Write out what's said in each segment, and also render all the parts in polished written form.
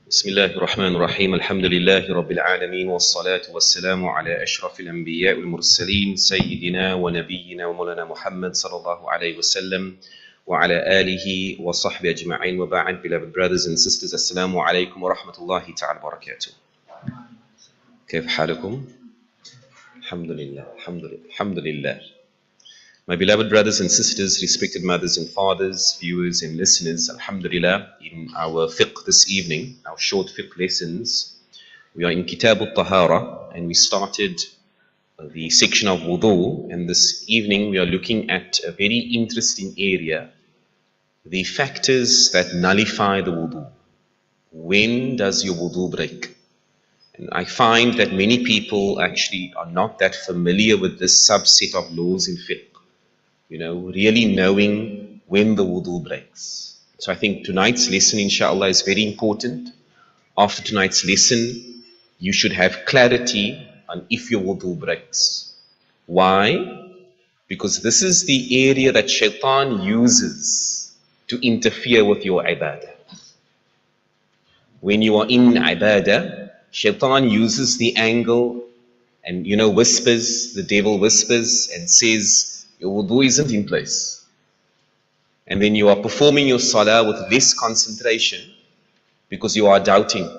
بسم الله الرحمن الرحيم الحمد لله رب العالمين والصلاة والسلام على أشرف الأنبياء والمرسلين سيدنا ونبينا ومولانا محمد صلى الله عليه وسلم وعلى آله وصحبه أجمعين وبعد. Beloved brothers and sisters, السلام عليكم ورحمة الله تعالى وبركاته. كيف حالكم؟ الحمد لله الحمد لله الحمد لله. My beloved brothers and sisters, respected mothers and fathers, viewers and listeners, alhamdulillah, in our fiqh this evening, our short fiqh lessons, we are in Kitab al-Tahara and we started the section of wudu, and this evening we are looking at a very interesting area, the factors that nullify the wudu. When does your wudu break? And I find that many people actually are not that familiar with this subset of laws in fiqh. Really knowing when the wudu breaks. So I think tonight's lesson, inshallah, is very important. After tonight's lesson, you should have clarity on if your wudu breaks. Why? Because this is the area that shaitan uses to interfere with your ibadah. When you are in ibadah, shaitan uses the angle and, whispers, the devil whispers and says, your wudu isn't in place. And then you are performing your salah with less concentration because you are doubting.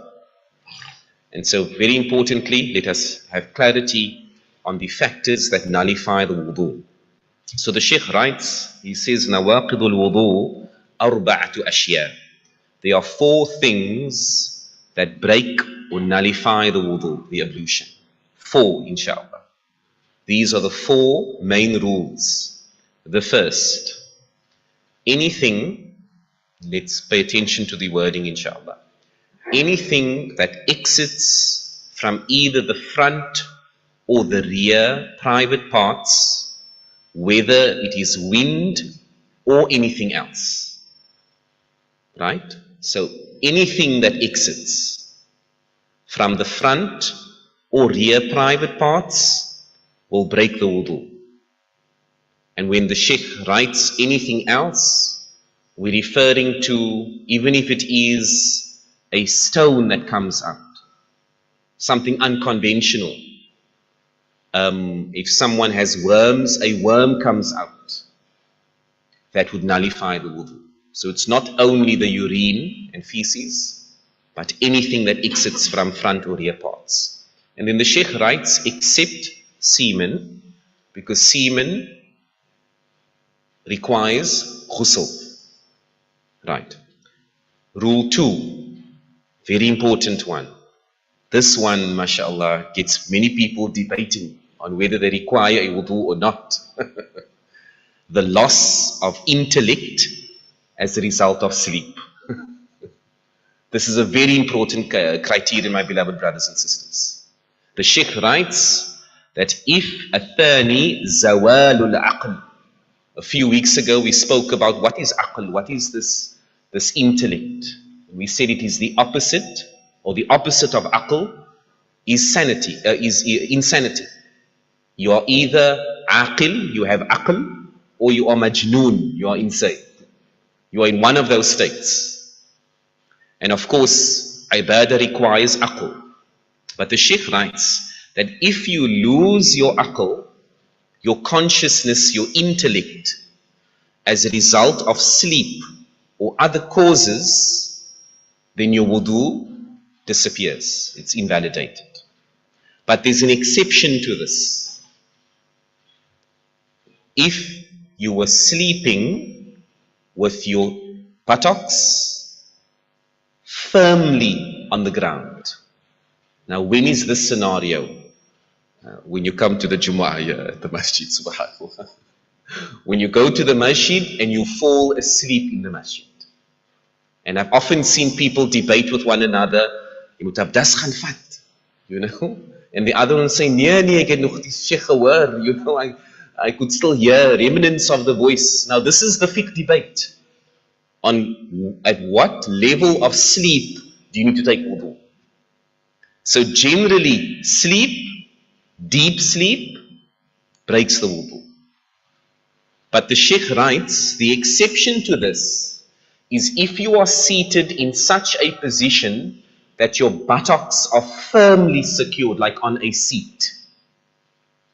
And so very importantly, let us have clarity on the factors that nullify the wudu. So the Shaykh writes, he says, نَوَاقِضُ الْوُضُوء أَرْبَعَةُ أَشْيَاء. There are four things that break or nullify the wudu, the ablution. Four, inshallah. These are the four main rules. The first, anything, let's pay attention to the wording, inshallah. Anything that exits from either the front or the rear private parts, whether it is wind or anything else. Right? So anything that exits from the front or rear private parts will break the wudu. And when the Shaykh writes anything else, we're referring to even if it is a stone that comes out, something unconventional. If someone has worms, a worm comes out, that would nullify the wudu. So it's not only the urine and feces, but anything that exits from front or rear parts. And then the Shaykh writes, except semen, because semen requires ghusl. Right. Rule 2, very important one. This one, mashallah, gets many people debating on whether they require a wudu or not. The loss of intellect as a result of sleep. This is a very important criterion, my beloved brothers and sisters. The Shaykh writes that if athani zawalul aql. A few weeks ago we spoke about what is aql, what is this intellect. We said it is the opposite, or the opposite of aql is sanity, is insanity. You are either aqil, you have aql, or you are majnoon, you are insane. You are in one of those states. And of course, ibadah requires aql. But the Shaykh writes that if you lose your aql, your consciousness, your intellect, as a result of sleep or other causes, then your wudu disappears. It's invalidated. But there's an exception to this. If you were sleeping with your buttocks firmly on the ground. Now, when is this scenario? When you come to the Jumu'ah here at the masjid, subhanAllah. When you go to the masjid and you fall asleep in the masjid. And I've often seen people debate with one another, jy moet op das gaan vat, and the other one say, nee, ek het nog die Shaykh gehoor, I could still hear remnants of the voice. Now this is the fiqh debate on at what level of sleep do you need to take wudu. So generally, sleep, deep sleep, breaks the wudu. But the Shaykh writes, the exception to this is if you are seated in such a position that your buttocks are firmly secured, like on a seat,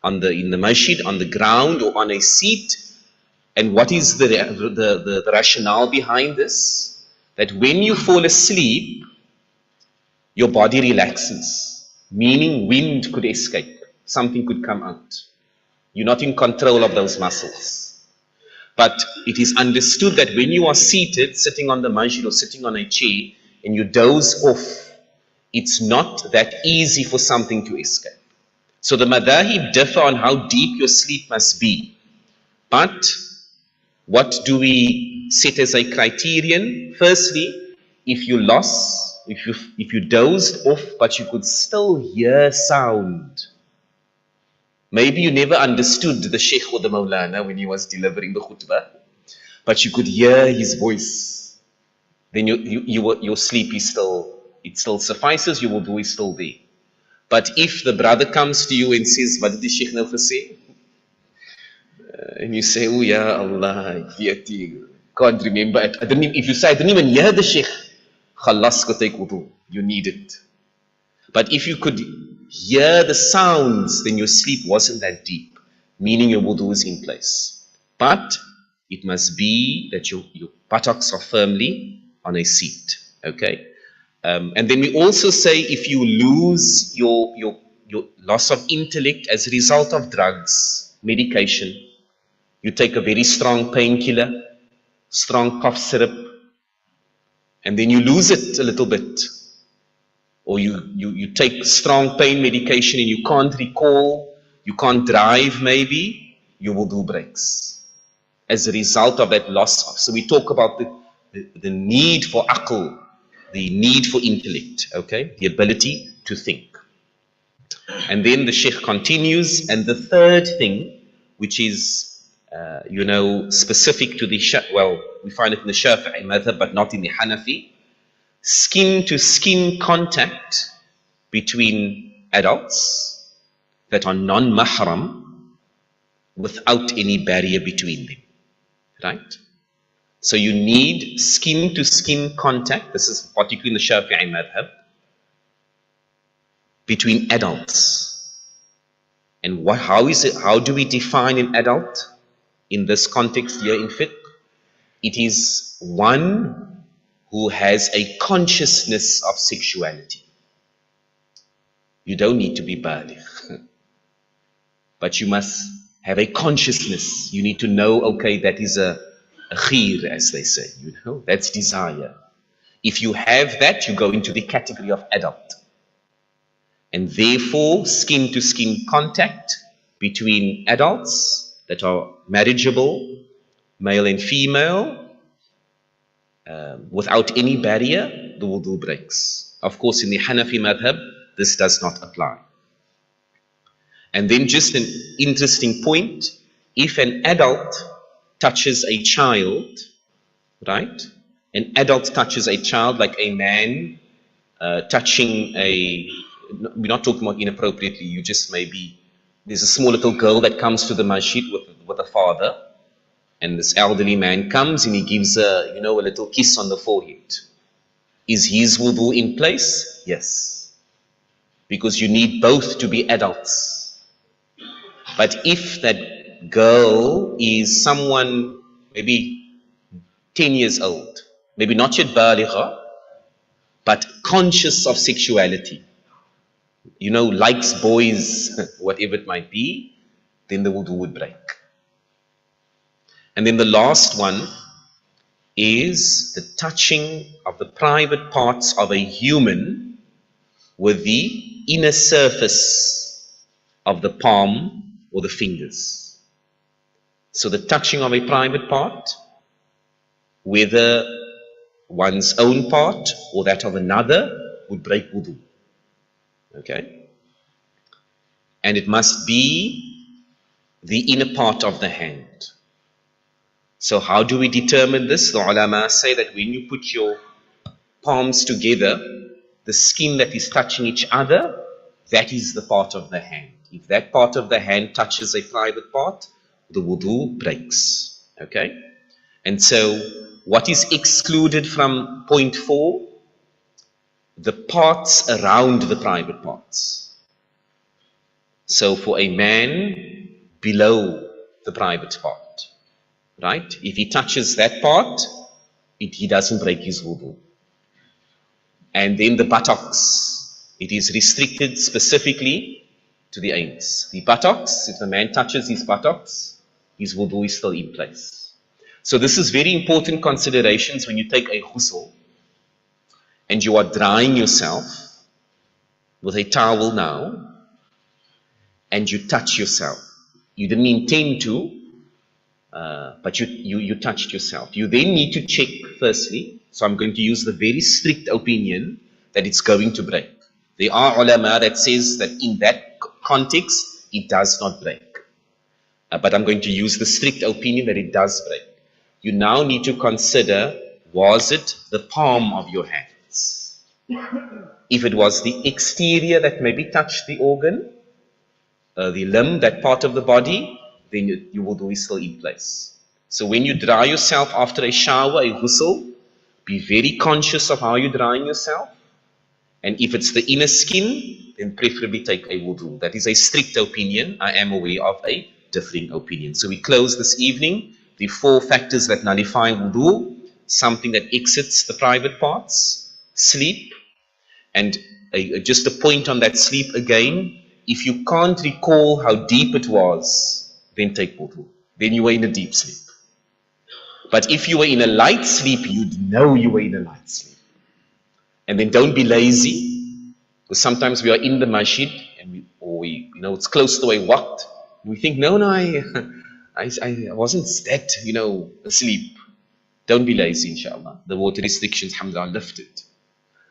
in the masjid, on the ground, or on a seat. And what is the rationale behind this? That when you fall asleep, your body relaxes, meaning wind could escape, something could come out. You're not in control of those muscles. But it is understood that when you are seated, sitting on the masjid or sitting on a chair, and you doze off, it's not that easy for something to escape. So the madahib differ on how deep your sleep must be. But what do we set as a criterion? Firstly, if you lost, if you dozed off, but you could still hear sound. Maybe you never understood the Shaykh or the Maulana when he was delivering the khutbah, but you could hear his voice. Then your sleep is it still suffices, your wudu is still there. But if the brother comes to you and says, "What did the Shaykh nou gesê?" And you say, "Oh ya Allah, can't remember it. If you say, "I didn't even hear the Shaykh," khalas, go take wudu. You need it. But if you could hear the sounds, then your sleep wasn't that deep, meaning your wudu is in place. But it must be that your buttocks are firmly on a seat. Okay? And then we also say if you lose your loss of intellect as a result of drugs, medication, you take a very strong painkiller, strong cough syrup, and then you lose it a little bit. Or you take strong pain medication and you can't recall, you can't drive maybe, your wudu breaks. As a result of that loss of. So we talk about the need for aql, the need for intellect, okay? The ability to think. And then the Shaykh continues, and the third thing, which is, specific to we find it in the Shafi'i madhab, but not in the Hanafi, skin-to-skin contact between adults that are non-mahram without any barrier between them, right? So you need skin-to-skin contact, this is particularly in the Shafi'i madhab, between adults. And how do we define an adult in this context here in fiqh? It is one who has a consciousness of sexuality. You don't need to be baligh, but you must have a consciousness. You need to know, okay, that is a khir, as they say, that's desire. If you have that, you go into the category of adult. And therefore, skin-to-skin contact between adults that are marriageable, male and female, without any barrier, the wudu breaks. Of course, in the Hanafi madhab, this does not apply. And then just an interesting point, if an adult touches a child, right? An adult touches a child like a man touching we're not talking about inappropriately, you just maybe, there's a small little girl that comes to the masjid with a father, and this elderly man comes and he gives her, a little kiss on the forehead. Is his wudu in place? Yes. Because you need both to be adults. But if that girl is someone maybe 10 years old, maybe not yet baligha, but conscious of sexuality, likes boys, whatever it might be, then the wudu would break. And then the last one is the touching of the private parts of a human with the inner surface of the palm or the fingers. So the touching of a private part, whether one's own part or that of another, would break wudu. Okay? And it must be the inner part of the hand. So how do we determine this? The ulama say that when you put your palms together, the skin that is touching each other, that is the part of the hand. If that part of the hand touches a private part, the wudu breaks. Okay? And so what is excluded from point 4? the parts around the private parts. So for a man, below the private part, right? If he touches that part, he doesn't break his wudu. And then the buttocks, it is restricted specifically to the anus. The buttocks, if the man touches his buttocks, his wudu is still in place. So this is very important considerations when you take a ghusl and you are drying yourself with a towel now, and you touch yourself. You didn't intend to, but you touched yourself. You then need to check firstly. So I'm going to use the very strict opinion that it's going to break. There are ulama that says that in that context, it does not break. But I'm going to use the strict opinion that it does break. You now need to consider, was it the palm of your hands? If it was the exterior that maybe touched the organ, the limb, that part of the body, then your wudu is still in place. So when you dry yourself after a shower, a ghusl, be very conscious of how you're drying yourself. And if it's the inner skin, then preferably take a wudu. That is a strict opinion. I am aware of a differing opinion. So we close this evening the 4 factors that nullify wudu: something that exits the private parts, sleep, and just a point on that sleep again. If you can't recall how deep it was, then take wudu. Then you were in a deep sleep. But if you were in a light sleep, you'd know you were in a light sleep. And then don't be lazy, because sometimes we are in the masjid and we it's close to a waqt. We think, no, I wasn't that, asleep. Don't be lazy, inshallah. The water restrictions, alhamdulillah, lifted.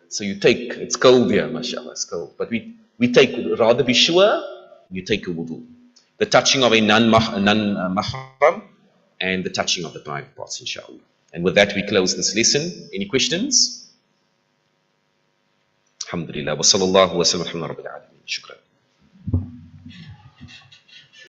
So you take, it's cold here, mashallah, it's cold. But we take, rather be sure, you take a wudu. The touching of a non-mahram and the touching of the private parts, inshallah. And with that, we close this lesson. Any questions? Alhamdulillah. Wa sallallahu wa sallam ala rabbil alamin. Shukran.